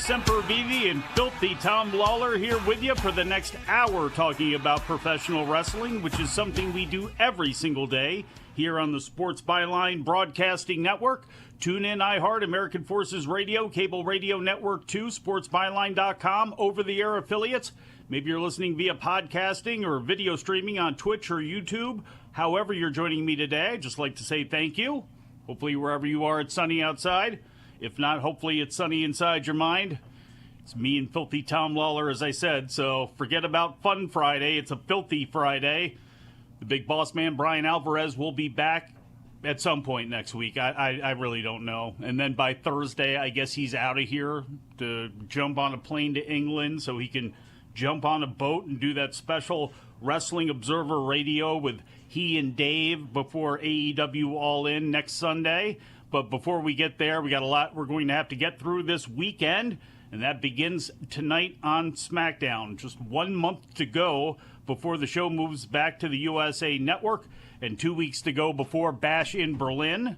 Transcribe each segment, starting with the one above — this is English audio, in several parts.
Sempervive and Filthy Tom Lawler here with you for the next hour talking about professional wrestling, which is something we do every single day here on the Sports Byline Broadcasting Network. Tune in, iHeart, American Forces Radio, Cable Radio Network 2, sportsbyline.com, over-the-air affiliates. Maybe you're listening via podcasting or video streaming on Twitch or YouTube. However you're joining me today, I'd just like to say thank you. Hopefully wherever you are, it's sunny outside. If not, hopefully it's sunny inside your mind. It's me and Filthy Tom Lawler, as I said, so forget about Fun Friday. It's a Filthy Friday. The big boss man, Bryan Alvarez, will be back at some point next week. I really don't know. And then by Thursday, I guess he's out of here to jump on a plane to England so he can jump on a boat and do that special Wrestling Observer Radio with he and Dave before AEW All In next Sunday. But before we get there, we got a lot we're going to have to get through this weekend, and that begins tonight on SmackDown. Just 1 month to go before the show moves back to the USA Network, and 2 weeks to go before Bash in Berlin.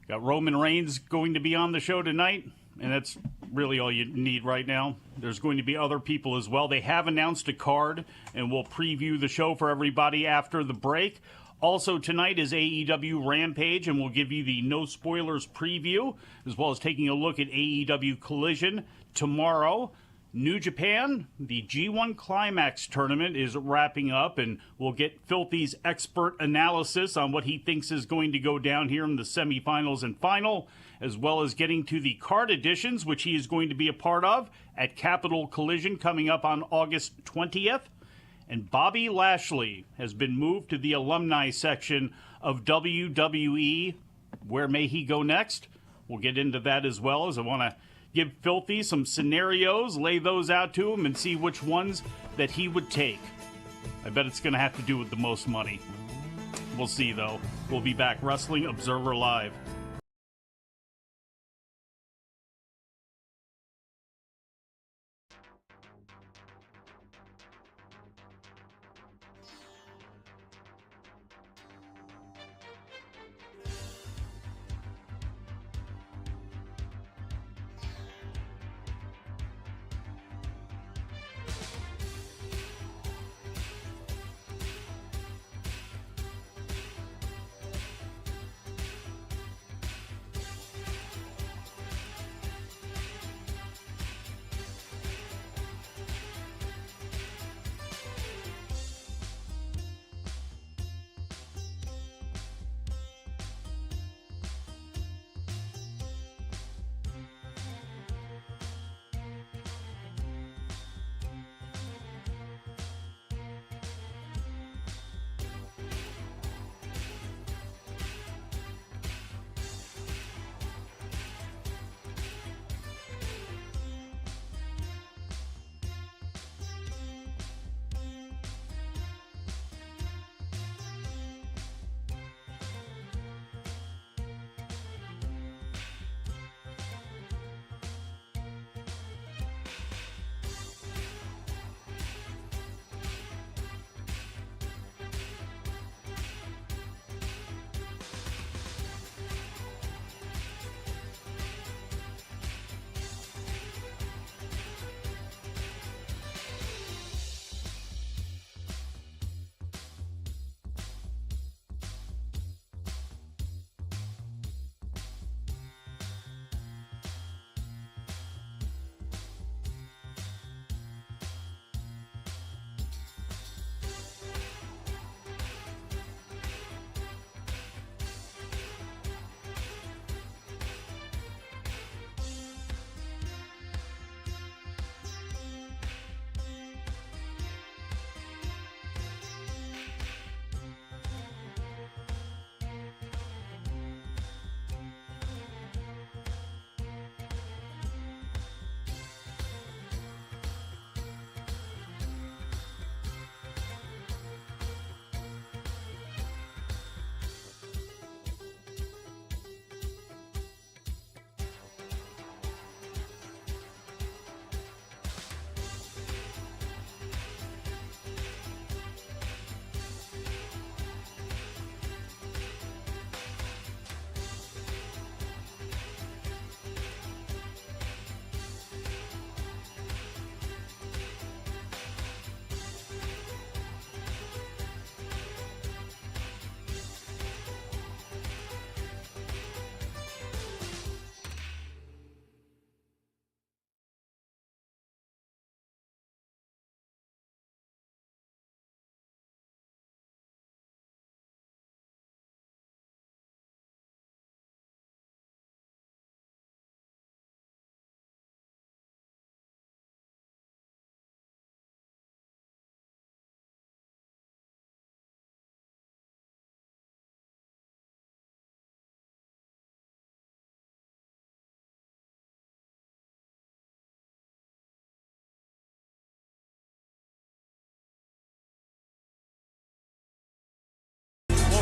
Got Roman Reigns going to be on the show tonight, and that's really all you need right now. There's going to be other people as well. They have announced a card, and we'll preview the show for everybody after the break. Also tonight is AEW Rampage, and we'll give you the no spoilers preview, as well as taking a look at AEW Collision tomorrow. New Japan, the G1 Climax tournament is wrapping up, and we'll get Filthy's expert analysis on what he thinks is going to go down here in the semifinals and final, as well as getting to the card editions, which he is going to be a part of at Capital Collision coming up on August 20th. And Bobby Lashley has been moved to the alumni section of WWE. Where may he go next? We'll get into that as well, as I want to give Filthy some scenarios, lay those out to him, and see which ones that he would take. I bet it's going to have to do with the most money. We'll see, though. We'll be back. Wrestling Observer Live.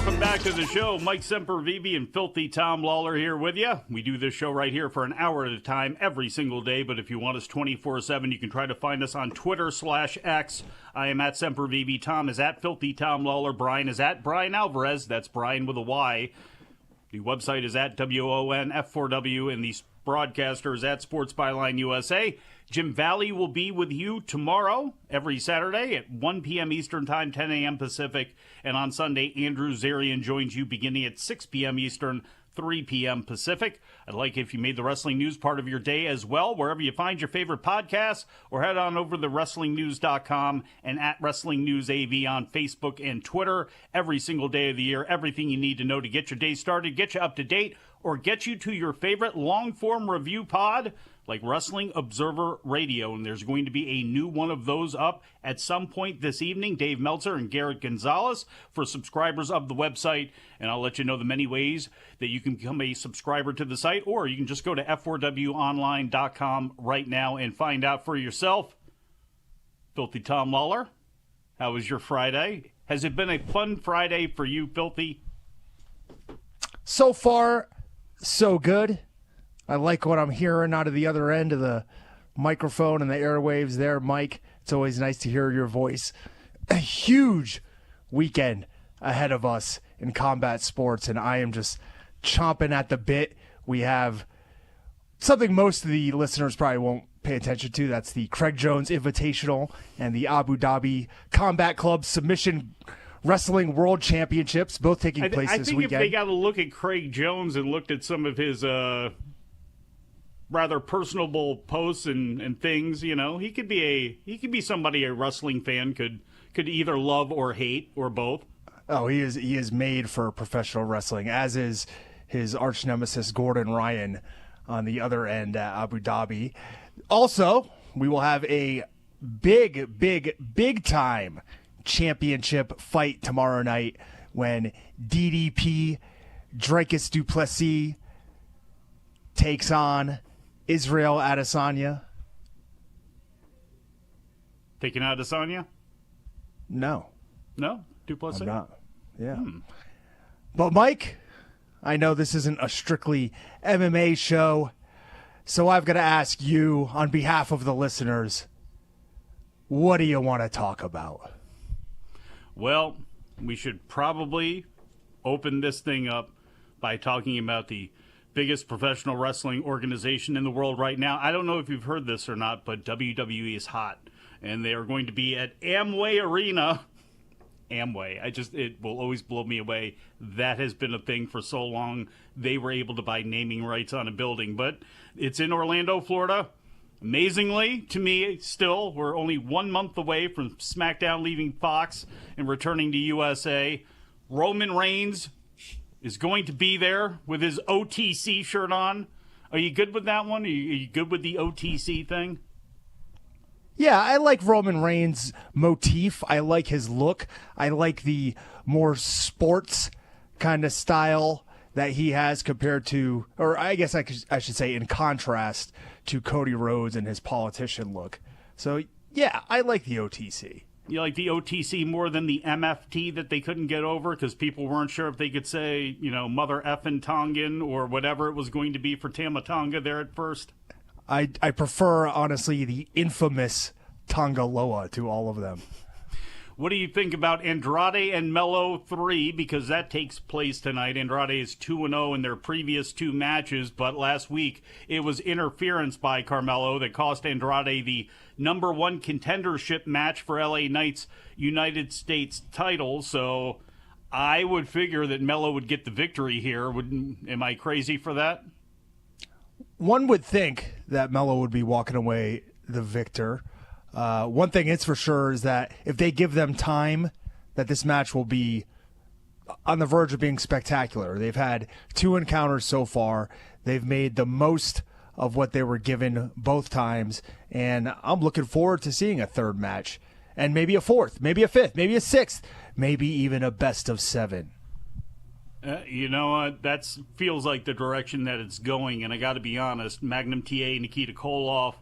Welcome back to the show. Mike Sempervive and Filthy Tom Lawler here with you. We do this show right here for an hour at a time every single day, but if you want us 24/7, you can try to find us on Twitter/X. I am at Sempervive. Tom is at Filthy Tom Lawler. Bryan is at Bryan Alvarez. That's Bryan with a Y. The website is at WONF4W, and the broadcaster is at Sports Byline USA. Jim Valley will be with you tomorrow, every Saturday at 1 p.m. Eastern Time, 10 a.m. Pacific. And on Sunday, Andrew Zarian joins you beginning at 6 p.m. Eastern, 3 p.m. Pacific. I'd like if you made the wrestling news part of your day as well, wherever you find your favorite podcasts, or head on over to WrestlingNews.com and at Wrestling News AV on Facebook and Twitter. Every single day of the year, everything you need to know to get your day started, get you up to date, or get you to your favorite long-form review pod, like Wrestling Observer Radio, and there's going to be a new one of those up at some point this evening. Dave Meltzer and Garrett Gonzalez for subscribers of the website, and I'll let you know the many ways that you can become a subscriber to the site, or you can just go to f4wonline.com right now and find out for yourself. Filthy Tom Lawler, how was your Friday? Has it been a fun Friday for you, Filthy? So far, so good. I like what I'm hearing out of the other end of the microphone and the airwaves there, Mike. It's always nice to hear your voice. A huge weekend ahead of us in combat sports, and I am just chomping at the bit. We have something most of the listeners probably won't pay attention to. That's the Craig Jones Invitational and the Abu Dhabi Combat Club Submission Wrestling World Championships, both taking place this weekend. I think if they got to look at Craig Jones and looked at some of his rather personable posts and things, you know, he could be somebody a wrestling fan could either love or hate or both. Oh, he is made for professional wrestling, as is his arch nemesis Gordon Ryan on the other end at Abu Dhabi. Also, we will have a big time championship fight tomorrow night when DDP Dracus du Plessis takes on Israel Adesanya. Taking out Adesanya? No. No? Du Plessis? I'm not. Yeah. But Mike, I know this isn't a strictly MMA show, so I've got to ask you on behalf of the listeners, what do you want to talk about? Well, we should probably open this thing up by talking about the biggest professional wrestling organization in the world right now. I don't know if you've heard this or not, but WWE is hot, and they are going to be at Amway Arena. Amway. It will always blow me away. That has been a thing for so long. They were able to buy naming rights on a building, but it's in Orlando, Florida. Amazingly, to me, still, we're only 1 month away from SmackDown leaving Fox and returning to USA. Roman Reigns is going to be there with his OTC shirt on. Are you good with that one? Are you good with the OTC thing? Yeah, I like Roman Reigns' motif. I like his look. I like the more sports kind of style that he has compared to, or I guess I should say in contrast to Cody Rhodes and his politician look. So, yeah, I like the OTC. You like the OTC more than the MFT that they couldn't get over because people weren't sure if they could say, you know, Mother Effin' Tongan or whatever it was going to be for Tama Tonga there at first? I prefer, honestly, the infamous Tonga Loa to all of them. What do you think about Andrade and Melo 3? Because that takes place tonight. Andrade is 2-0 in their previous two matches, but last week it was interference by Carmelo that cost Andrade the number one contendership match for LA Knight's United States title. So I would figure that Melo would get the victory here. Am I crazy for that? One would think that Melo would be walking away the victor. One thing is for sure is that if they give them time, that this match will be on the verge of being spectacular. They've had two encounters so far. They've made the most of what they were given both times, and I'm looking forward to seeing a third match, and maybe a fourth, maybe a fifth, maybe a sixth, maybe even a best of seven. You know what? That feels like the direction that it's going, and I got to be honest, Magnum TA, Nikita Koloff,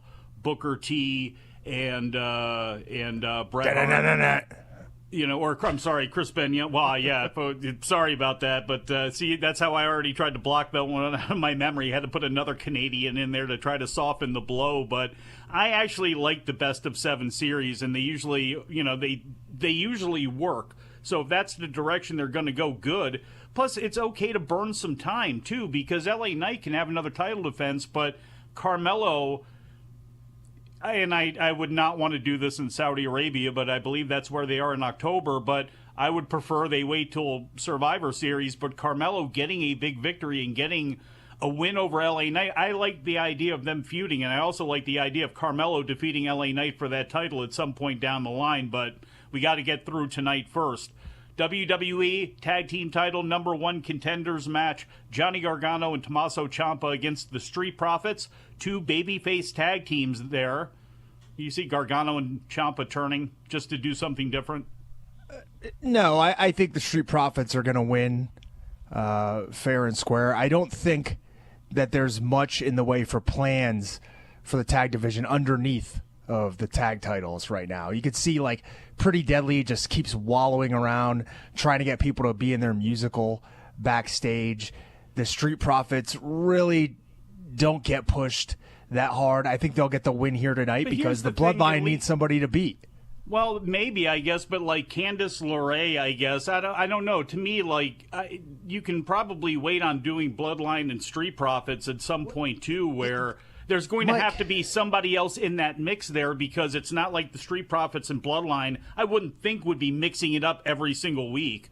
Booker T, and Bret Hart. Or I'm sorry, Chris Benoit. Well, yeah, sorry about that. But see, that's how I already tried to block that one out of my memory. Had to put another Canadian in there to try to soften the blow. But I actually like the best of 7 series, and they usually, they usually work. So if that's the direction they're going to go, good. Plus, it's okay to burn some time too, because LA Knight can have another title defense, but Carmelo. And I would not want to do this in Saudi Arabia, but I believe that's where they are in October. But I would prefer they wait till Survivor Series. But Carmelo getting a big victory and getting a win over LA Knight, I like the idea of them feuding. And I also like the idea of Carmelo defeating LA Knight for that title at some point down the line. But we got to get through tonight first. WWE Tag Team Title #1 contenders match. Johnny Gargano and Tommaso Ciampa against the Street Profits. 2 babyface tag teams there. You see Gargano and Ciampa turning just to do something different? No, I think the Street Profits are going to win fair and square. I don't think that there's much in the way for plans for the tag division underneath of the tag titles right now. You could see like Pretty Deadly just keeps wallowing around trying to get people to be in their musical backstage. The Street Profits really don't get pushed that hard. I think they'll get the win here tonight because the Bloodline needs somebody to beat. Well, maybe, I guess, but like Candice LeRae, I guess. I don't know. To me, like, you can probably wait on doing Bloodline and Street Profits at some point, too, where there's going to have to be somebody else in that mix there, because it's not like the Street Profits and Bloodline, I wouldn't think, would be mixing it up every single week.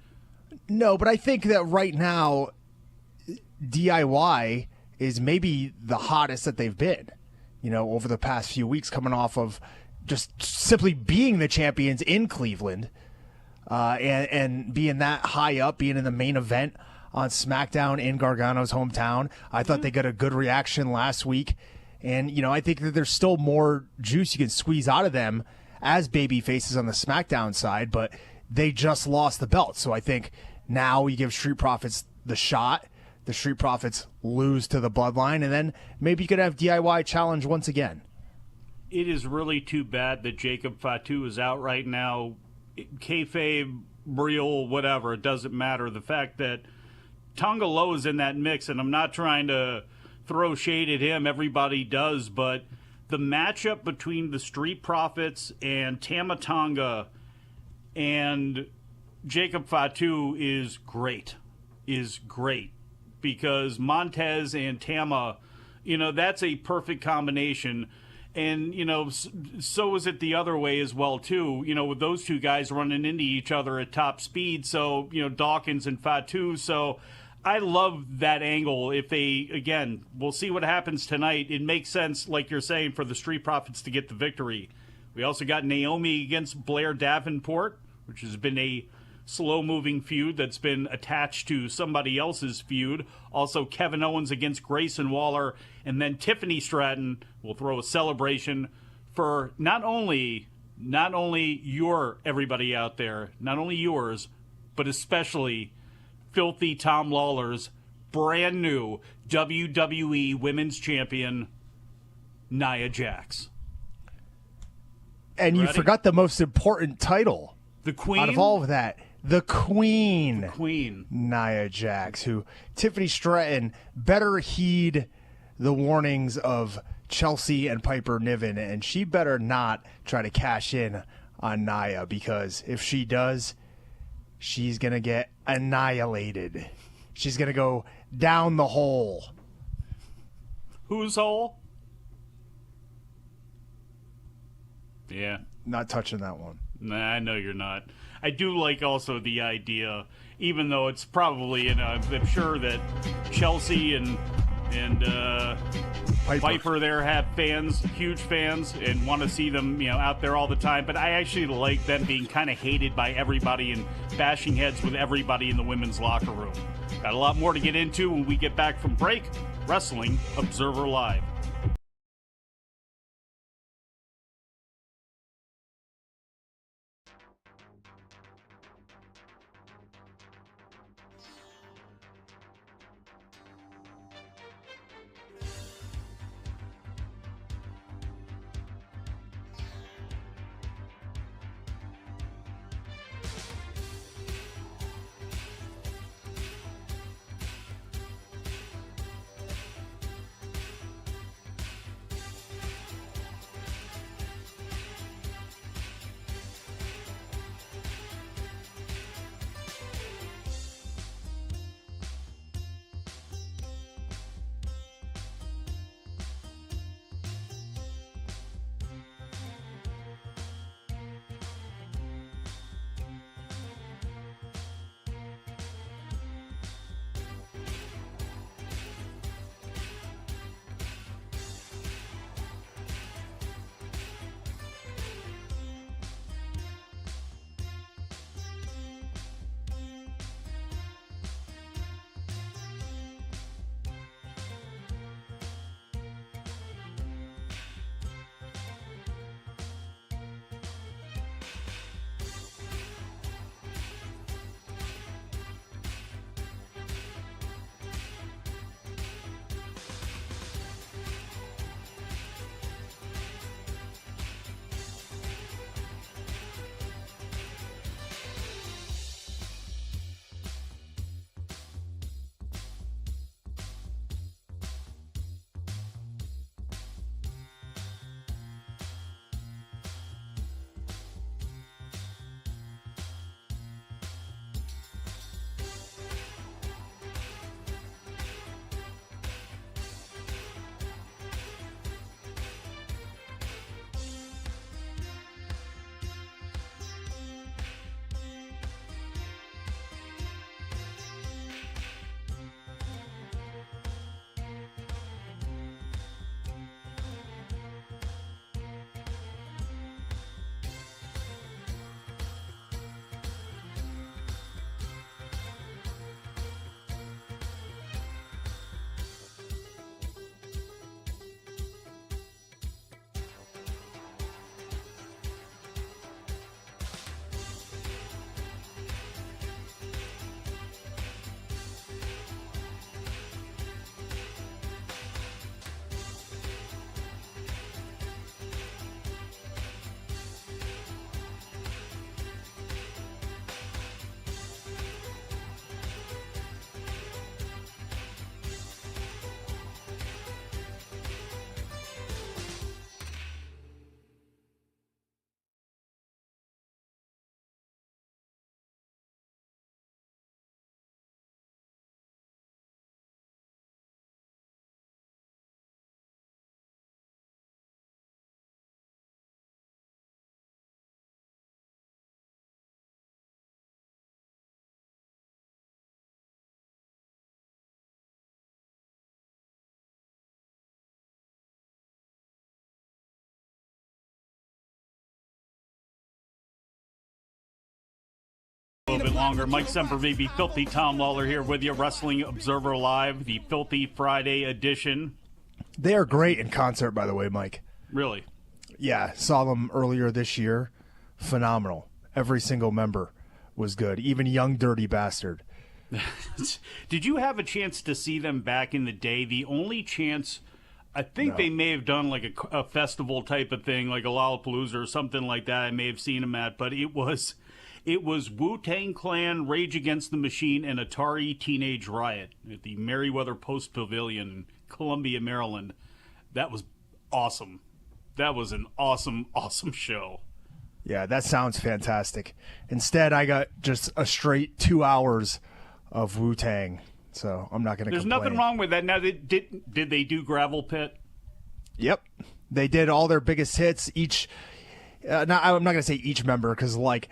No, but I think that right now, DIY is maybe the hottest that they've been, over the past few weeks, coming off of just simply being the champions in Cleveland and being that high up, being in the main event on SmackDown in Gargano's hometown. I thought they got a good reaction last week. And, I think that there's still more juice you can squeeze out of them as baby faces on the SmackDown side, but they just lost the belt. So I think now you give Street Profits the shot. The Street Profits lose to the Bloodline, and then maybe you could have DIY challenge once again. It is really too bad that Jacob Fatu is out right now. Kayfabe, real, whatever, it doesn't matter. The fact that Tonga Loa is in that mix, and I'm not trying to throw shade at him, everybody does, but the matchup between the Street Profits and Tama Tonga and Jacob Fatu is great. Because Montez and Tama, that's a perfect combination. And, so is it the other way as well, too, with those two guys running into each other at top speed. So, Dawkins and Fatu. So I love that angle. If they, again, we'll see what happens tonight. It makes sense, like you're saying, for the Street Profits to get the victory. We also got Naomi against Blair Davenport, which has been a slow-moving feud that's been attached to somebody else's feud. Also, Kevin Owens against Grayson Waller. And then Tiffany Stratton will throw a celebration for not only your everybody out there, not only yours, but especially Filthy Tom Lawler's brand new WWE Women's Champion, Nia Jax. And you forgot the most important title. The Queen? Out of all of that. The Queen. The Queen. Nia Jax, who Tiffany Stratton better heed the warnings of Chelsea and Piper Niven, and she better not try to cash in on Nia, because if she does, she's going to get annihilated. She's going to go down the hole. Whose hole? Yeah. Not touching that one. Nah, I know you're not. I do like also the idea, even though it's probably, I'm sure that Chelsea and Piper there have fans, huge fans, and want to see them, out there all the time. But I actually like them being kind of hated by everybody and bashing heads with everybody in the women's locker room. Got a lot more to get into when we get back from break. Wrestling Observer Live. bit longer. Mike Sempervive, Filthy Tom Lawler here with you. Wrestling Observer Live, the Filthy Friday edition. They are great in concert, by the way, Mike. Really? Yeah, saw them earlier this year. Phenomenal. Every single member was good. Even Young Dirty Bastard. Did you have a chance to see them back in the day? The only chance, I think they may have done like a festival type of thing, like a Lollapalooza or something like that. I may have seen them at, but it was Wu-Tang Clan, Rage Against the Machine, and Atari Teenage Riot at the Merriweather Post Pavilion in Columbia, Maryland. That was awesome. That was an awesome, awesome show. Yeah, that sounds fantastic. Instead, I got just a straight 2 hours of Wu-Tang, so I'm not going to complain. There's nothing wrong with that. Now, did they do Gravel Pit? Yep. They did all their biggest hits. I'm not going to say each member because, like,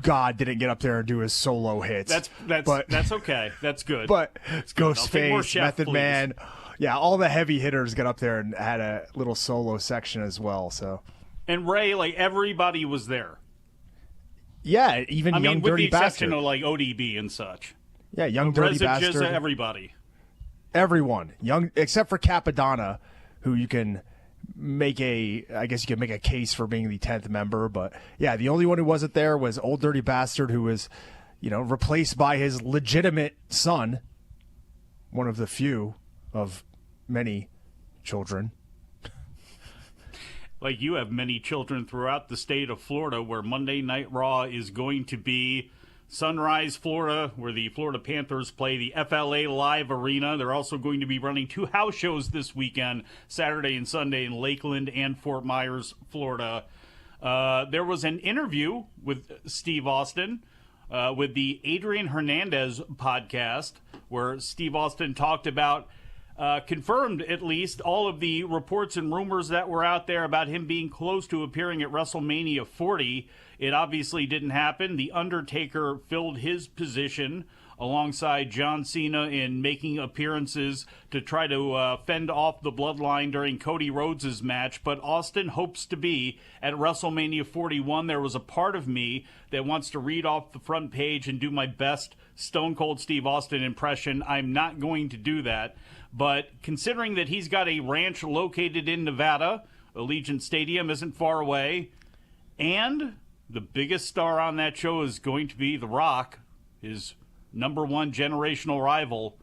God didn't get up there and do his solo hits. That's okay. That's good. But That's Ghostface, Method please. Man, yeah, all the heavy hitters got up there and had a little solo section as well. So. And Ray, like, everybody was there. Yeah, even Young Dirty Bastard. With the exception of, like, ODB and such. Yeah, Young Dirty Bastard. Everybody. Everyone. Except for Capadonna, who you can make a case for being the 10th member. But, yeah, the only one who wasn't there was Old Dirty Bastard, who was, replaced by his legitimate son, one of the few of many children. Like you have many children throughout the state of Florida, where Monday Night Raw is going to be Sunrise, Florida, where the Florida Panthers play the FLA Live Arena. They're also going to be running 2 house shows this weekend, Saturday and Sunday, in Lakeland and Fort Myers, Florida. There was an interview with Steve Austin with the Adrian Hernandez podcast, where Steve Austin talked about confirmed, at least, all of the reports and rumors that were out there about him being close to appearing at WrestleMania 40. It obviously didn't happen. The Undertaker filled his position alongside John Cena in making appearances to try to fend off the bloodline during Cody Rhodes' match. But Austin hopes to be at WrestleMania 41. There was a part of me that wants to read off the front page and do my best Stone Cold Steve Austin impression. I'm not going to do that. But considering that he's got a ranch located in Nevada, Allegiant Stadium isn't far away, and the biggest star on that show is going to be The Rock, his number one generational rival,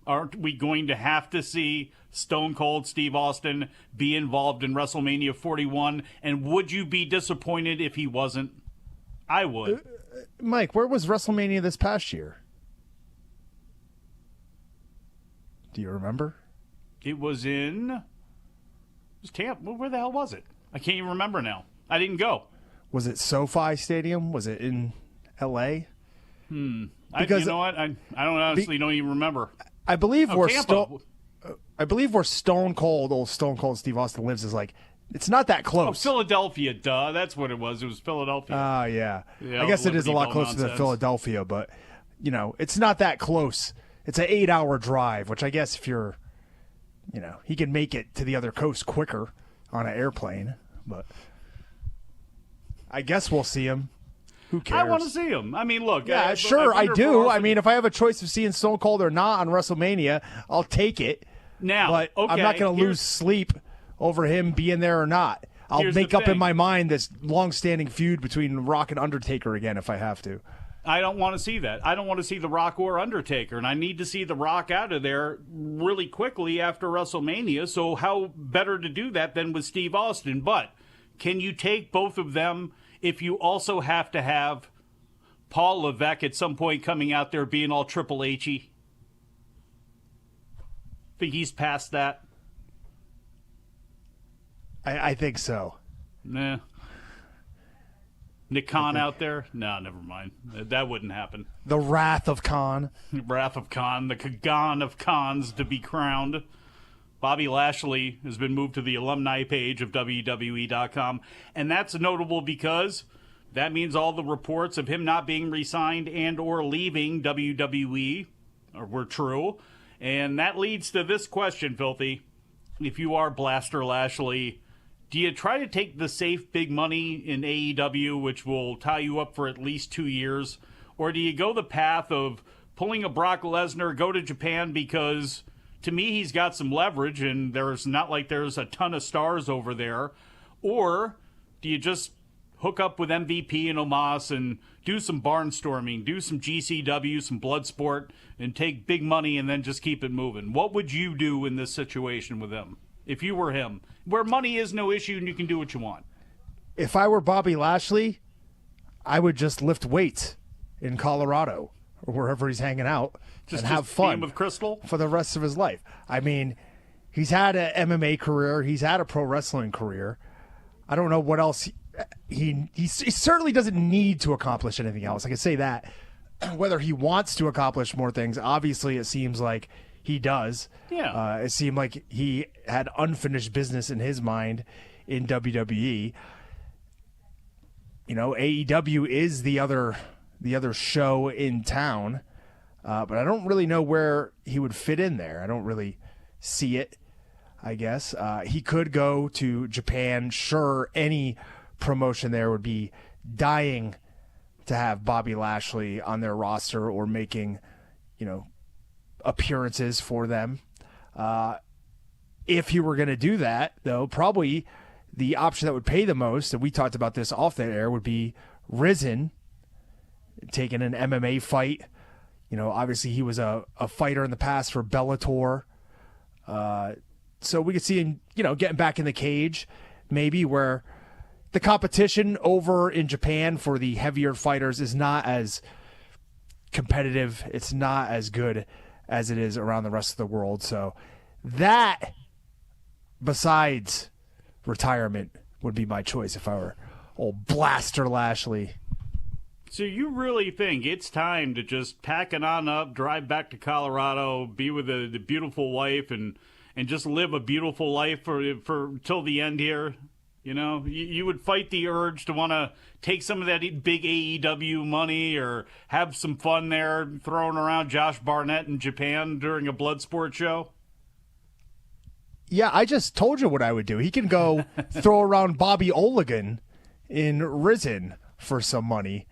aren't we going to have to see Stone Cold Steve Austin be involved in WrestleMania 41? And would you be disappointed if he wasn't? I would. Mike, where was WrestleMania this past year? Do you remember? It was Tampa. Where the hell was it? I can't even remember now. I didn't go. Was it SoFi Stadium? Was it in L.A.? Because you know what? I don't honestly don't even remember. I believe where Tampa. where Stone Cold Steve Austin lives is like it's not that close. Oh, Philadelphia, duh. That's what it was. It was Philadelphia. Oh, yeah. I guess it is a lot closer to Philadelphia, but it's not that close. It's an 8-hour drive, which I guess if you're, he can make it to the other coast quicker on an airplane. But I guess we'll see him. Who cares? I want to see him. I mean, look. Yeah, sure, I do. I mean, if I have a choice of seeing Stone Cold or not on WrestleMania, I'll take it. Now, but I'm not going to lose sleep over him being there or not. I'll make up in my mind this long-standing feud between Rock and Undertaker again if I have to. I don't want to see that. I don't want to see The Rock or Undertaker, and I need to see The Rock out of there really quickly after WrestleMania, so how better to do that than with Steve Austin? But can you take both of them if you also have to have Paul Levesque at some point coming out there being all Triple H-y? Think he's past that? I think so. Nah. Nick Khan out there? No, never mind. That wouldn't happen. The Wrath of Khan. Wrath of Khan, the Kagan of Khans to be crowned. Bobby Lashley has been moved to the alumni page of WWE.com. And that's notable because that means all the reports of him not being re-signed and or leaving WWE were true. And that leads to this question, Filthy. If you are Blaster Lashley, Do you try to take the safe big money in AEW, which will tie you up for at least 2 years? Or do you go the path of pulling a Brock Lesnar, go to Japan, because to me he's got some leverage and there's not like there's a ton of stars over there? Or do you just hook up with MVP and Omos and do some barnstorming, do some GCW, some Bloodsport, and take big money and then just keep it moving? What would you do in this situation with him if you were him, where money is no issue and you can do what you want? If I were Bobby Lashley, I would just lift weights in Colorado or wherever he's hanging out and have fun with Crystal for the rest of his life. I mean, he's had an MMA career. He's had a pro wrestling career. I don't know what else he certainly doesn't need to accomplish anything else. I can say that. Whether he wants to accomplish more things, obviously it seems like he does. Yeah. It seemed like he had unfinished business in his mind in WWE. You know, AEW is the other show in town, but I don't really know where he would fit in there. I don't really see it, I guess. He could go to Japan. Sure, any promotion there would be dying to have Bobby Lashley on their roster or making, appearances for them. If you were going to do that, though, probably the option that would pay the most, and we talked about this off the air, would be Risen taking an MMA fight. Obviously he was a fighter in the past for Bellator. So we could see him, getting back in the cage, maybe, where the competition over in Japan for the heavier fighters is not as competitive. It's not as good as it is around the rest of the world. So that, besides retirement, would be my choice if I were old Blaster Lashley. So you really think it's time to just pack it on up, drive back to Colorado, be with the beautiful wife, and just live a beautiful life for till the end here? You would fight the urge to want to take some of that big AEW money or have some fun there throwing around Josh Barnett in Japan during a Bloodsport show? Yeah, I just told you what I would do. He can go throw around Bobby Oligan in Risen for some money.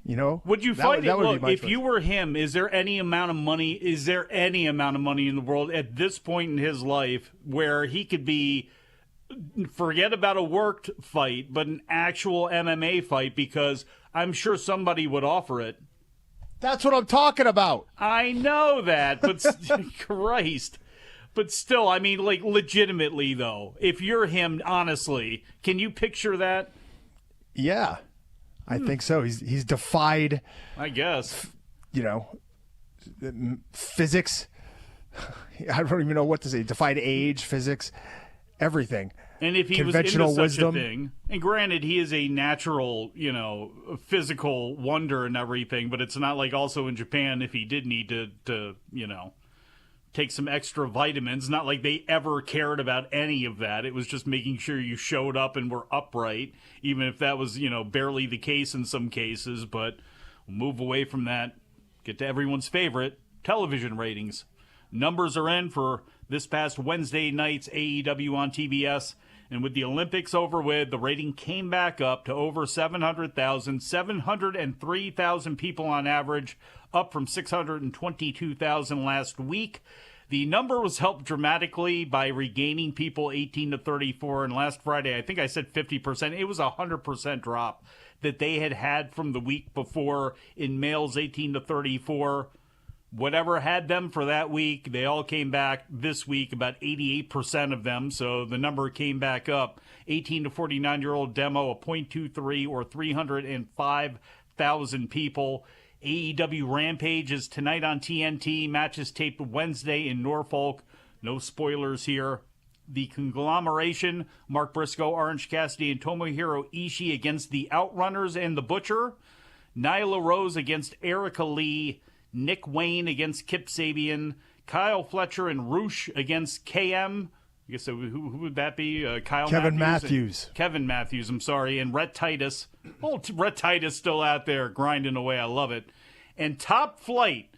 Would you fight it? Look, if you were him, is there any amount of money in the world at this point in his life where he could be, forget about a worked fight, but an actual MMA fight? Because I'm sure somebody would offer it. That's what I'm talking about. I know that, but Christ. But still, I mean, like, legitimately, though, if you're him, honestly, can you picture that? Yeah, I think so. He's defied, I guess, physics. I don't even know what to say. Defied age, physics, everything. And if he was into such a thing, and granted, he is a natural, physical wonder and everything, but it's not like also in Japan, if he did need to take some extra vitamins, not like they ever cared about any of that. It was just making sure you showed up and were upright, even if that was, barely the case in some cases. But we'll move away from that, get to everyone's favorite, television ratings. Numbers are in for this past Wednesday night's AEW on TBS. And with the Olympics over with, the rating came back up to over 700,000, 703,000 people on average, up from 622,000 last week. The number was helped dramatically by regaining people 18 to 34. And last Friday, I think I said 50%. It was a 100% drop that they had from the week before in males 18 to 34. Whatever had them for that week, they all came back this week, about 88% of them. So the number came back up. 18 to 49-year-old demo, a .23 or 305,000 people. AEW Rampage is tonight on TNT. Matches taped Wednesday in Norfolk. No spoilers here. The Conglomeration, Mark Briscoe, Orange Cassidy, and Tomohiro Ishii against the Outrunners and the Butcher. Nyla Rose against Erica Lee. Nick Wayne against Kip Sabian, Kyle Fletcher and Roosh against KM. I guess who would that be? Kevin Matthews. Kevin Matthews, I'm sorry. And Rhett Titus. Oh, Rhett Titus still out there grinding away. I love it. And Top Flight,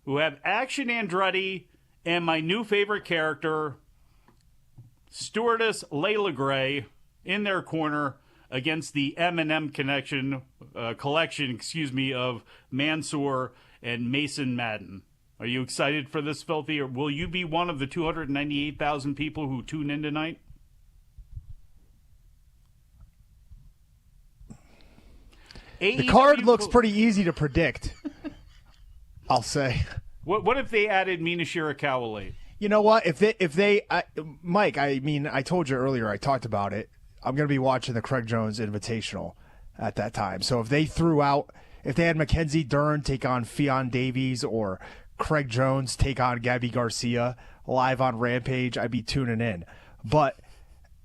who have Action Andretti and my new favorite character, Stewardess Layla Gray in their corner against the M&M collection, of Mansoor and Mason Madden. Are you excited for this, Filthy, or will you be one of the 298,000 people who tune in tonight? The card looks pretty easy to predict, I'll say. What if they added Mina Shirakawa late? You know what? Mike, I told you earlier, I talked about it. I'm going to be watching the Craig Jones Invitational at that time. So if they had Mackenzie Dern take on Fionn Davies or Craig Jones take on Gabby Garcia live on Rampage, I'd be tuning in. But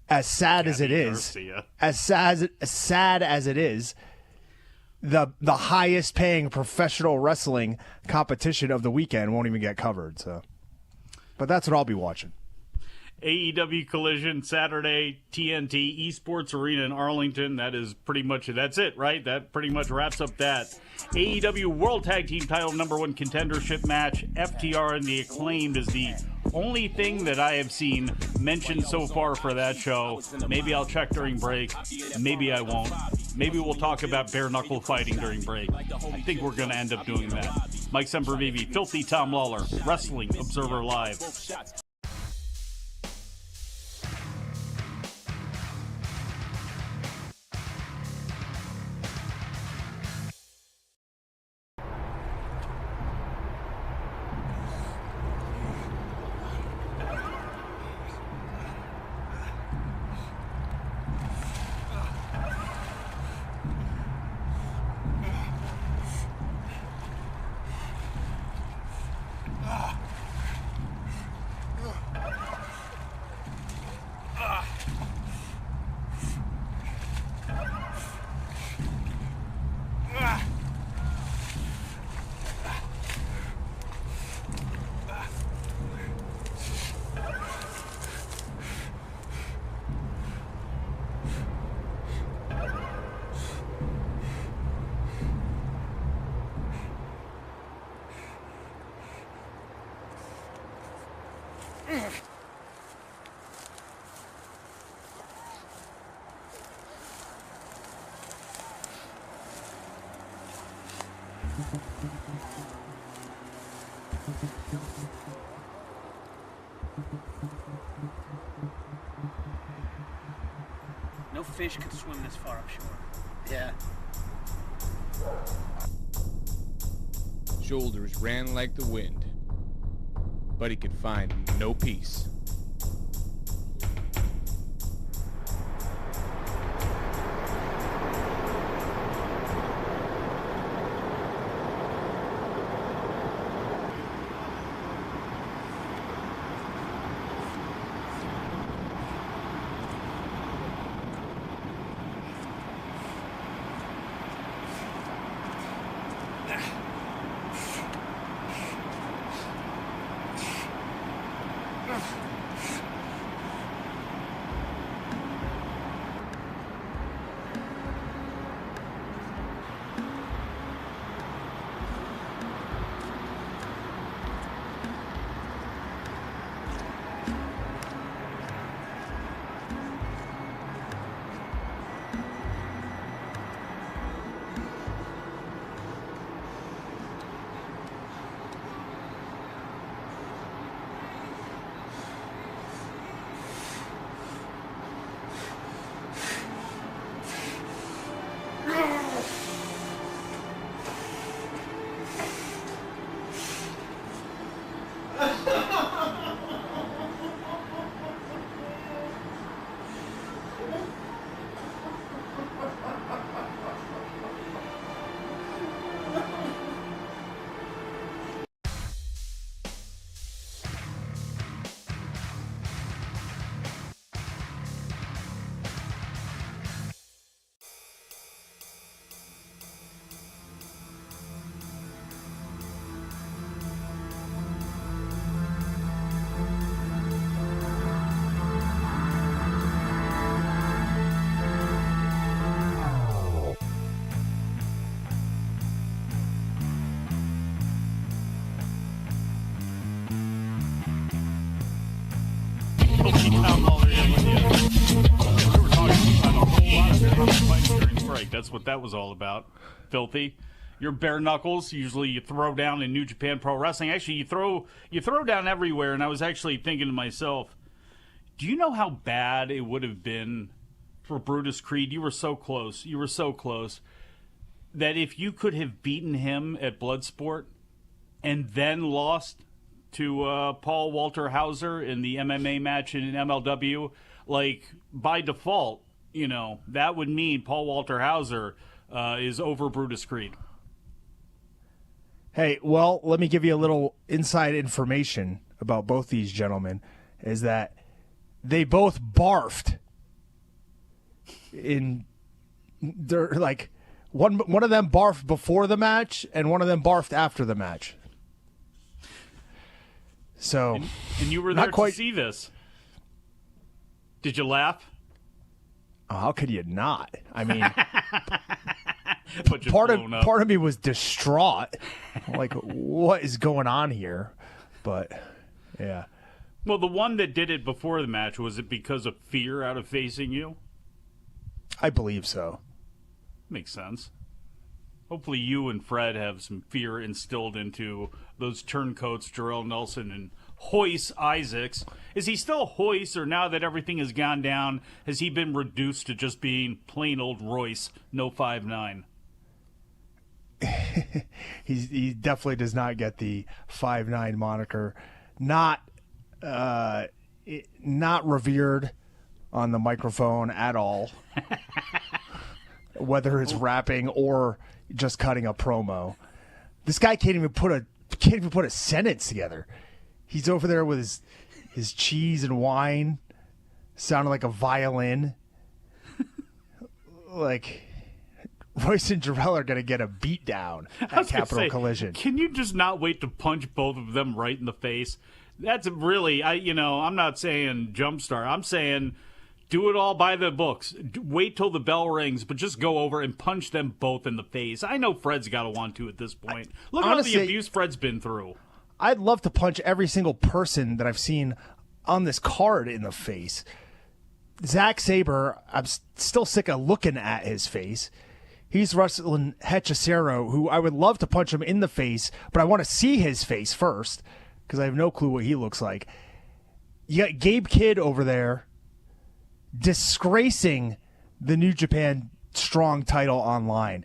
as sad as it is, the highest paying professional wrestling competition of the weekend won't even get covered. So, but that's what I'll be watching. AEW Collision Saturday, TNT Esports Arena in Arlington. That's it, right? That pretty much wraps up that. AEW World Tag Team Title #1 contendership match. FTR and the Acclaimed is the only thing that I have seen mentioned so far for that show. Maybe I'll check during break. Maybe I won't. Maybe we'll talk about bare knuckle fighting during break. I think we're going to end up doing that. Mike Sempervive, Filthy Tom Lawler, Wrestling Observer Live. No fish could swim this far upshore. Yeah. Shoulders ran like the wind, but he could find no peace. Ugh. punch during the break. That's what that was all about. Filthy. Your bare knuckles. Usually you throw down in New Japan Pro Wrestling. Actually, you throw down everywhere. And I was actually thinking to myself, do you know how bad it would have been for Brutus Creed? You were so close. You were so close that if you could have beaten him at Bloodsport and then lost to Paul Walter Hauser in the MMA match in MLW, like by default, that would mean Paul Walter Hauser is over Brutus Creed. Hey, well, let me give you a little inside information about both these gentlemen, is that they both barfed in they're like one of them barfed before the match and one of them barfed after the match. So and you were there to see this. Did you laugh? Oh, how could you not? I mean, part of me was distraught. Like, what is going on here? But yeah. Well, the one that did it before the match, was it because of fear out of facing you? I believe so. Makes sense. Hopefully you and Fred have some fear instilled into those turncoats, Jarrell Nelson and Hoyce Isaacs. Is he still Hoyce, or now that everything has gone down, has he been reduced to just being plain old Royce, no 5'9"? He definitely does not get the 5'9" moniker. Not revered on the microphone at all. Whether it's rapping or just cutting a promo. This guy can't even put a sentence together. He's over there with his cheese and wine, sounding like a violin. Like, Royce and Jarrell are going to get a beat down at Capital Collision. Can you just not wait to punch both of them right in the face? That's really, I'm not saying jumpstart. I'm saying do it all by the books. Wait till the bell rings, but just go over and punch them both in the face. I know Fred's got to want to at this point. Look at all the abuse Fred's been through. I'd love to punch every single person that I've seen on this card in the face. Zack Sabre, I'm still sick of looking at his face. He's wrestling Hechicero, who I would love to punch him in the face, but I want to see his face first because I have no clue what he looks like. You got Gabe Kidd over there disgracing the New Japan Strong title online.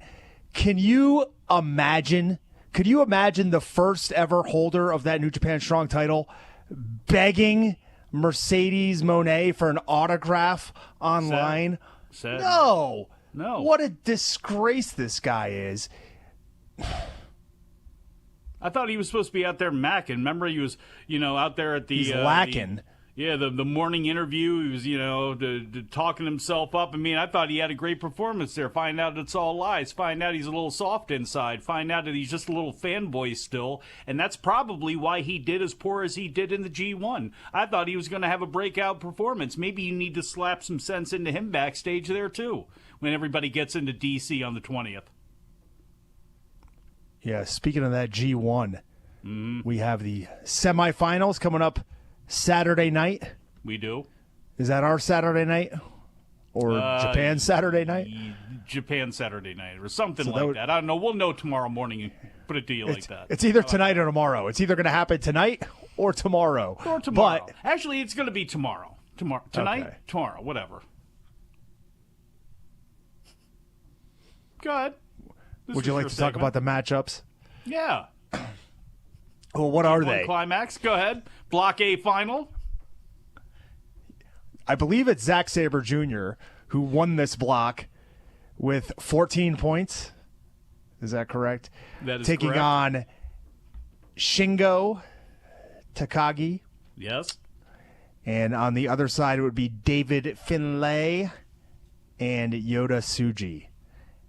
Could you imagine the first ever holder of that New Japan Strong title begging Mercedes Moné for an autograph online? Sad. No. What a disgrace this guy is. I thought he was supposed to be out there macking. Remember, he was, out there at the... He's lacking. The morning interview, he was, talking himself up. I mean, I thought he had a great performance there. Find out it's all lies. Find out he's a little soft inside. Find out that he's just a little fanboy still. And that's probably why he did as poor as he did in the G1. I thought he was going to have a breakout performance. Maybe you need to slap some sense into him backstage there, too, when everybody gets into D.C. on the 20th. Yeah, speaking of that G1, we have the semifinals coming up Saturday night. We do. Is that our Saturday night? Or Japan Saturday night? Japan Saturday night or something like that. I don't know. We'll know tomorrow morning and put it to you like that. It's either tonight or tomorrow. It's either going to happen tonight or tomorrow. But actually, it's going to be tomorrow. Tonight, okay. Tomorrow, whatever. Go ahead. Would you like to talk about the matchups? Yeah. Well, what are they? Climax. Go ahead. Block A final. I believe it's Zack Sabre Jr. who won this block with 14 points. Is that correct? That is Taking correct. on Shingo Takagi. Yes. And on the other side, it would be David Finlay and Yota Tsuji.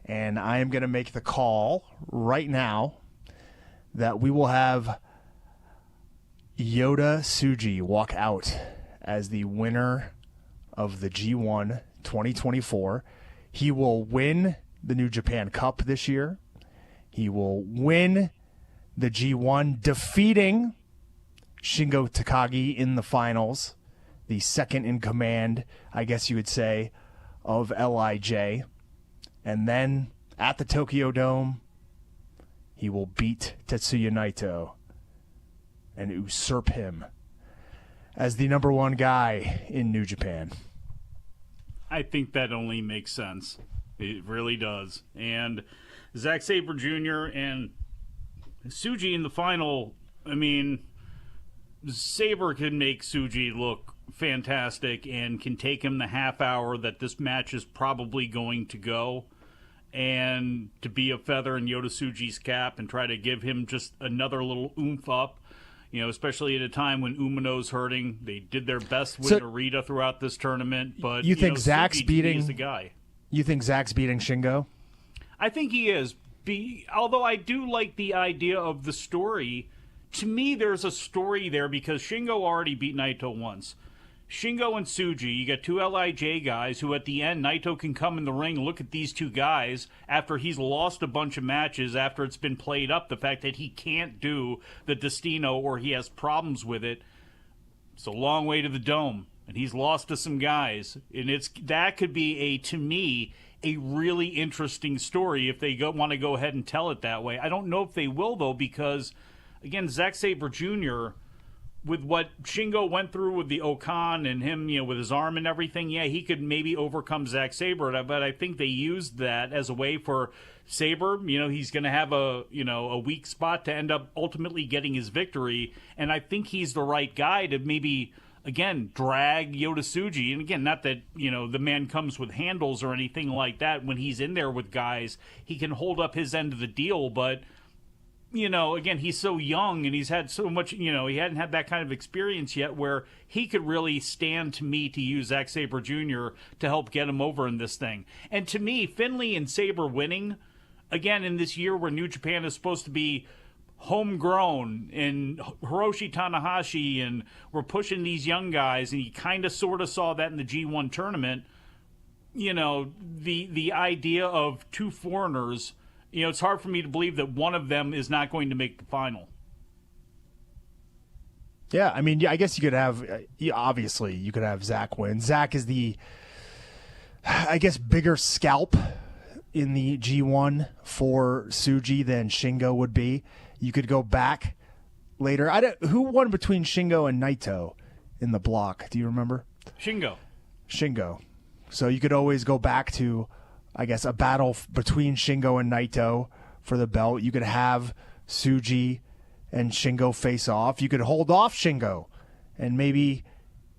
And I am going to make the call right now that we will have Yota Tsuji walk out as the winner of the G1 2024. He will win the New Japan Cup this year. He will win the G1, defeating Shingo Takagi in the finals, the second in command, I guess you would say, of LIJ. And then at the Tokyo Dome, he will beat Tetsuya Naito and usurp him as the number one guy in New Japan. I think that only makes sense. It really does. And Zack Sabre Jr. and Tsuji in the final, I mean, Sabre can make Tsuji look fantastic and can take him the half hour that this match is probably going to go, and to be a feather in Yota Tsuji's cap and try to give him just another little oomph up, you know, especially at a time when Umino's hurting. They did their best with Narita throughout this tournament, but you think Zack's beating is the guy. You think Zack's beating Shingo? I think he is. Although I do like the idea of the story. To me, there's a story there because Shingo already beat Naito once. Shingo and Tsuji, you got two LIJ guys who at the end, Naito can come in the ring and look at these two guys after he's lost a bunch of matches, after it's been played up, the fact that he can't do the Destino or he has problems with it. It's a long way to the Dome, and he's lost to some guys. And that could be, to me, a really interesting story if they want to go ahead and tell it that way. I don't know if they will, though, because, again, Zack Sabre Jr., with what Shingo went through with the Okan and him, you know, with his arm and everything, yeah, he could maybe overcome Zack Sabre, but I think they used that as a way for Sabre. You know, he's going to have a weak spot to end up ultimately getting his victory, and I think he's the right guy to maybe, again, drag Yota Tsuji. And again, not that, you know, the man comes with handles or anything like that. When he's in there with guys, he can hold up his end of the deal, but you know, again, he's so young and he's had so much, you know, he hadn't had that kind of experience yet where he could really stand, to me, to use Zack Sabre Jr. to help get him over in this thing. And to me, Finlay and Sabre winning, again, in this year where New Japan is supposed to be homegrown and Hiroshi Tanahashi and we're pushing these young guys, and you kind of sort of saw that in the G1 tournament, you know, the idea of two foreigners. You know, it's hard for me to believe that one of them is not going to make the final. Yeah, I mean, I guess you could have, obviously, you could have Zack win. Zack is the, I guess, bigger scalp in the G1 for Tsuji than Shingo would be. You could go back later. Who won between Shingo and Naito in the block? Do you remember? Shingo. So you could always go back to, I guess, a battle between Shingo and Naito for the belt. You could have Tsuji and Shingo face off. You could hold off Shingo and maybe,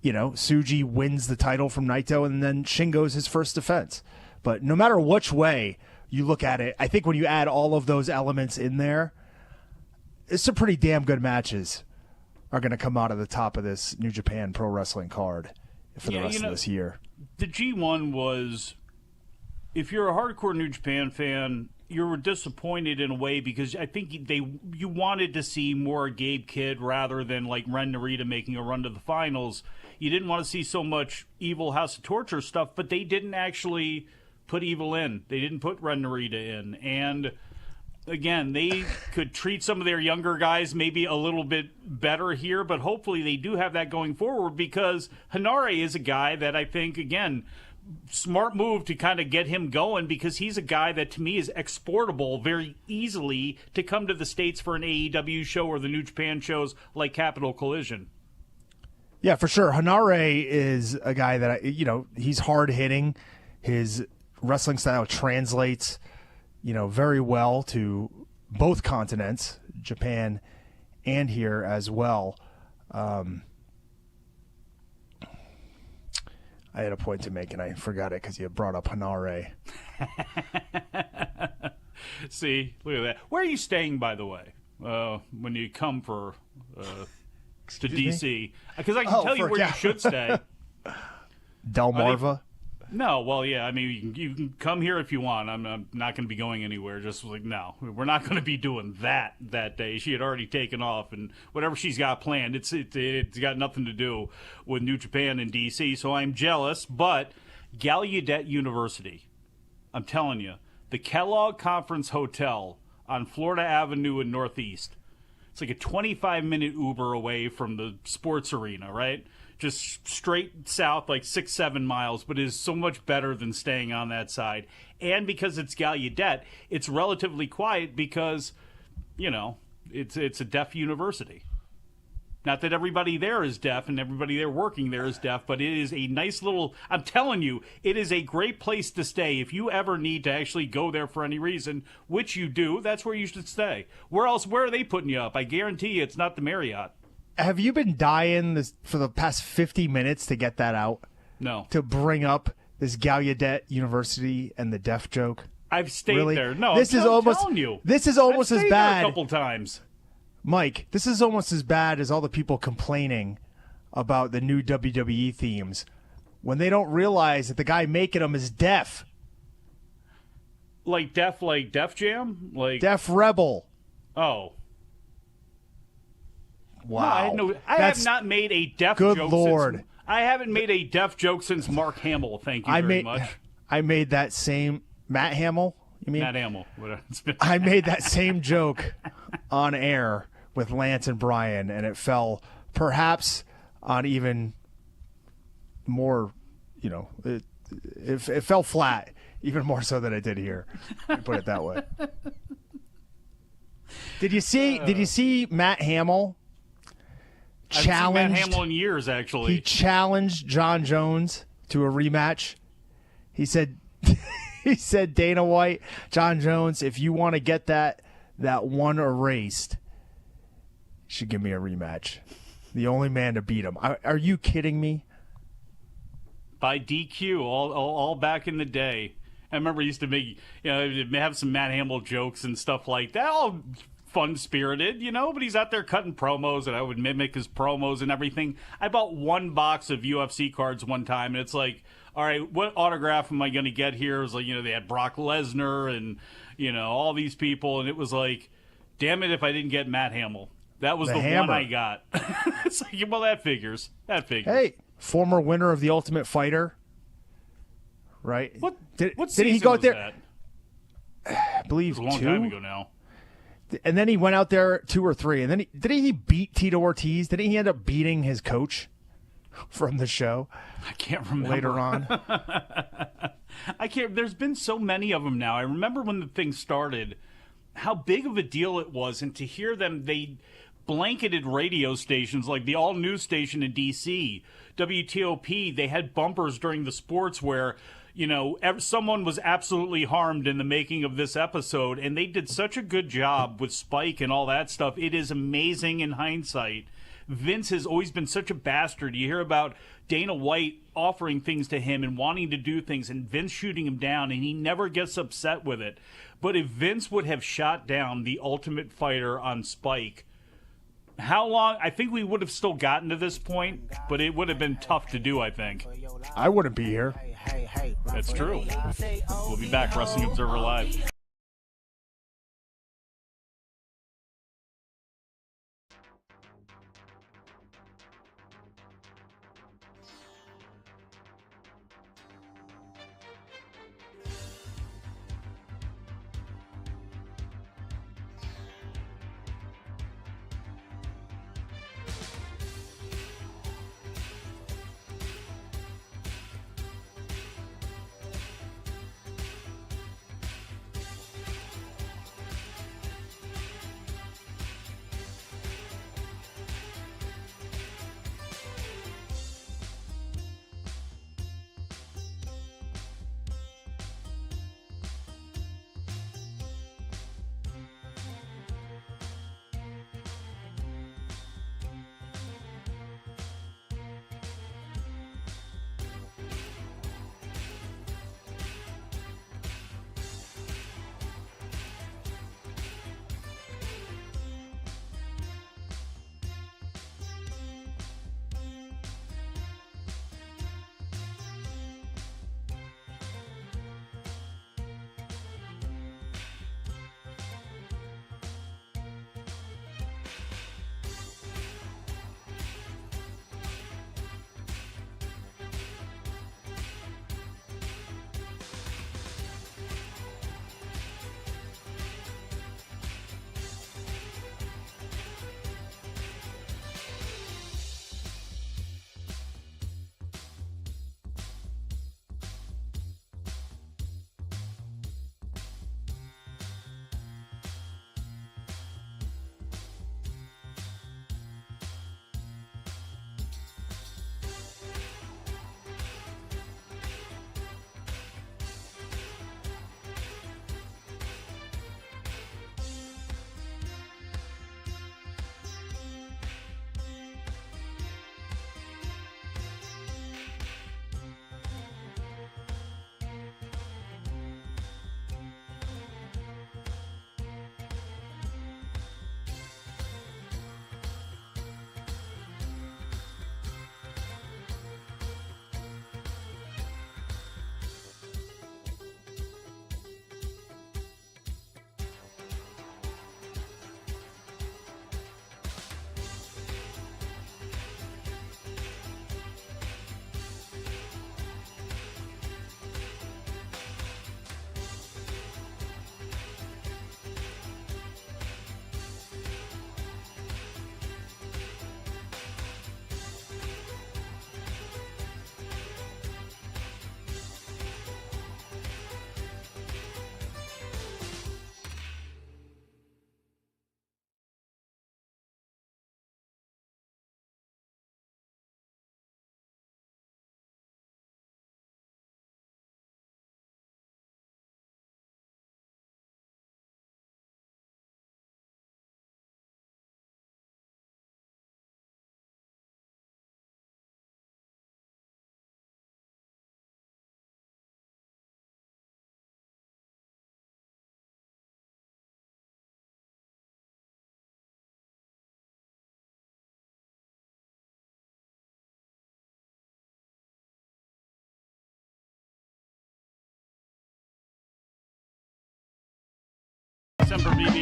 you know, Tsuji wins the title from Naito and then Shingo's his first defense. But no matter which way you look at it, I think when you add all of those elements in there, it's some pretty damn good matches are going to come out of the top of this New Japan Pro Wrestling card for the rest of this year. The G1 was... If you're a hardcore New Japan fan, you were disappointed in a way because I think you wanted to see more Gabe Kidd rather than like Ren Narita making a run to the finals. You didn't want to see so much Evil House of Torture stuff, but they didn't actually put Evil in. They didn't put Ren Narita in. And again, they could treat some of their younger guys maybe a little bit better here, but hopefully they do have that going forward because Hanare is a guy that I think, again, smart move to kind of get him going because he's a guy that to me is exportable very easily to come to the States for an AEW show or the New Japan shows like Capital Collision. Yeah, for sure. Hanare is a guy that, he's hard hitting. His wrestling style translates, very well to both continents, Japan and here as well. I had a point to make, and I forgot it because you brought up Hanare. See, look at that. Where are you staying, by the way, when you come to D.C.? Because I can tell you where you should stay. Delmarva? No, well, yeah. I mean, you can come here if you want. I'm not going to be going anywhere. Just like, no, we're not going to be doing that day. She had already taken off, and whatever she's got planned, it's got nothing to do with New Japan and D.C., so I'm jealous. But Gallaudet University, I'm telling you, the Kellogg Conference Hotel on Florida Avenue in Northeast, it's like a 25-minute Uber away from the sports arena, right? just straight south, like 6-7 miles, but it is so much better than staying on that side. And because it's Gallaudet, it's relatively quiet because, it's a deaf university. Not that everybody there is deaf and everybody there working there is deaf, but it is a nice little, I'm telling you, it is a great place to stay. If you ever need to actually go there for any reason, which you do, that's where you should stay. Where are they putting you up? I guarantee you it's not the Marriott. Have you been dying for the past 50 minutes to get that out? No. To bring up this Gallaudet University and the deaf joke? I've stayed really? there. No, this I'm is almost, telling you. This is almost I've as stayed bad. There a couple times. Mike, this is almost as bad as all the people complaining about the new WWE themes when they don't realize that the guy making them is deaf. Like Def Jam? Like Def Rebel. Oh. Wow. No, I have not made a deaf good joke. Lord. I haven't made a deaf joke since Mark Hamill. Thank you very much. I made that same Matt Hamill. You mean Matt Hamill? I made that same joke on air with Lance and Bryan, and it fell perhaps on even more. It fell flat even more so than it did here. Put it that way. Did you see Matt Hamill? I haven't seen Matt Hamill in years, actually. He challenged John Jones to a rematch. He said, Dana White, John Jones, if you want to get that one erased, you should give me a rematch. The only man to beat him. Are you kidding me? By DQ, all back in the day. I remember he used to make, have some Matt Hamill jokes and stuff like that. All fun-spirited, but he's out there cutting promos, and I would mimic his promos and everything. I bought one box of UFC cards one time, and it's like, all right, what autograph am I going to get here? It was like, they had Brock Lesnar and, all these people, and it was like, damn it if I didn't get Matt Hamill. That was the one I got. It's like, well, that figures. Hey, former winner of the Ultimate Fighter, right? What did he go out there? That? I believe it was a long time ago now. And then he went out there 2 or 3, and then didn't he beat Tito Ortiz? Didn't he end up beating his coach from the show? I can't remember. Later on. I can't. There's been so many of them now. I remember when the thing started, how big of a deal it was, and to hear them, they blanketed radio stations like the all-news station in D.C., WTOP. They had bumpers during the sports where, someone was absolutely harmed in the making of this episode, and they did such a good job with Spike and all that stuff. It is amazing in hindsight. Vince has always been such a bastard. You hear about Dana White offering things to him and wanting to do things, and Vince shooting him down, and he never gets upset with it. But if Vince would have shot down the Ultimate Fighter on Spike, how long? I think we would have still gotten to this point, but it would have been tough to do, I think. I wouldn't be here. That's true. We'll be back. Wrestling Observer Live.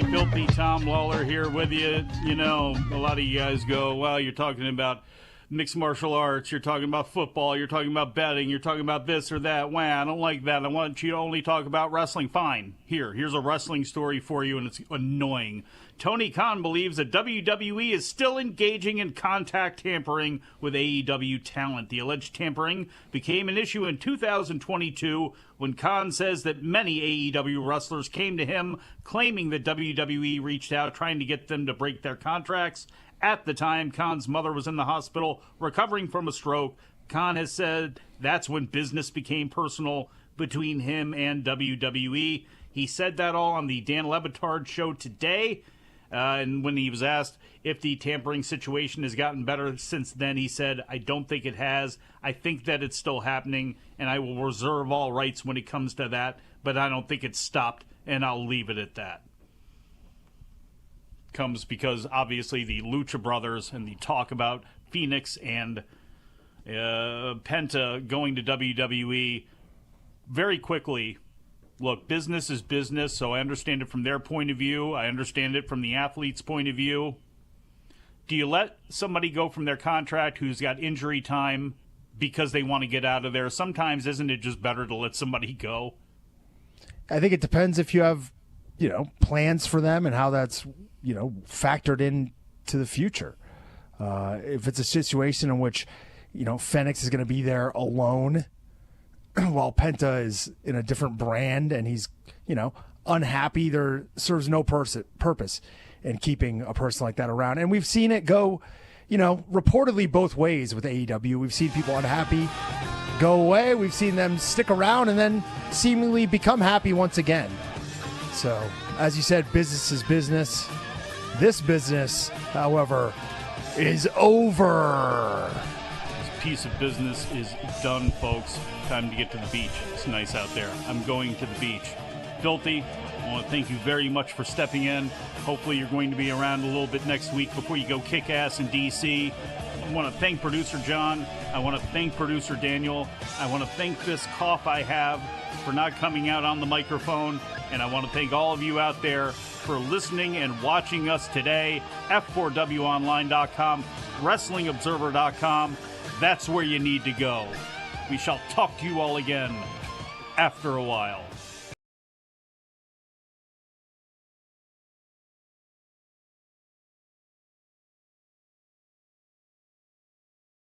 Filthy Tom Lawler here with you. You know, a lot of you guys go, well, you're talking about mixed martial arts, you're talking about football, you're talking about betting, you're talking about this or that. Wow, I don't like that. I want you to only talk about wrestling. Fine. Here's a wrestling story for you, and it's annoying. Tony Khan believes that WWE is still engaging in contact tampering with AEW talent. The alleged tampering became an issue in 2022 when Khan says that many AEW wrestlers came to him claiming that WWE reached out trying to get them to break their contracts. At the time, Khan's mother was in the hospital recovering from a stroke. Khan has said that's when business became personal between him and WWE. He said that all on the Dan Le Batard show today. And when he was asked if the tampering situation has gotten better since then, he said, I don't think it has. I think that it's still happening, and I will reserve all rights when it comes to that, but I don't think it's stopped, and I'll leave it at that. Comes because, obviously, the Lucha Brothers and the talk about Phoenix and Penta going to WWE very quickly. Look, business is business, so I understand it from their point of view. I understand it from the athlete's point of view. Do you let somebody go from their contract who's got injury time because they want to get out of there? Sometimes, isn't it just better to let somebody go? I think it depends if you have, plans for them and how that's, factored in to the future. If it's a situation in which, Phoenix is going to be there alone while Penta is in a different brand and he's, unhappy, there serves no purpose in keeping a person like that around. And we've seen it go, reportedly both ways with AEW. We've seen people unhappy go away. We've seen them stick around and then seemingly become happy once again. So, as you said, business is business. This business, however, is over. This piece of business is done, folks. Time to get to the beach. It's nice out there. I'm going to the beach. Filthy, I want to thank you very much for stepping in. Hopefully you're going to be around a little bit next week before you go kick ass in D.C. I want to thank producer John. I want to thank producer Daniel. I want to thank this cough I have for not coming out on the microphone. And I want to thank all of you out there for listening and watching us today. F4WOnline.com, WrestlingObserver.com. That's where you need to go. We shall talk to you all again after a while.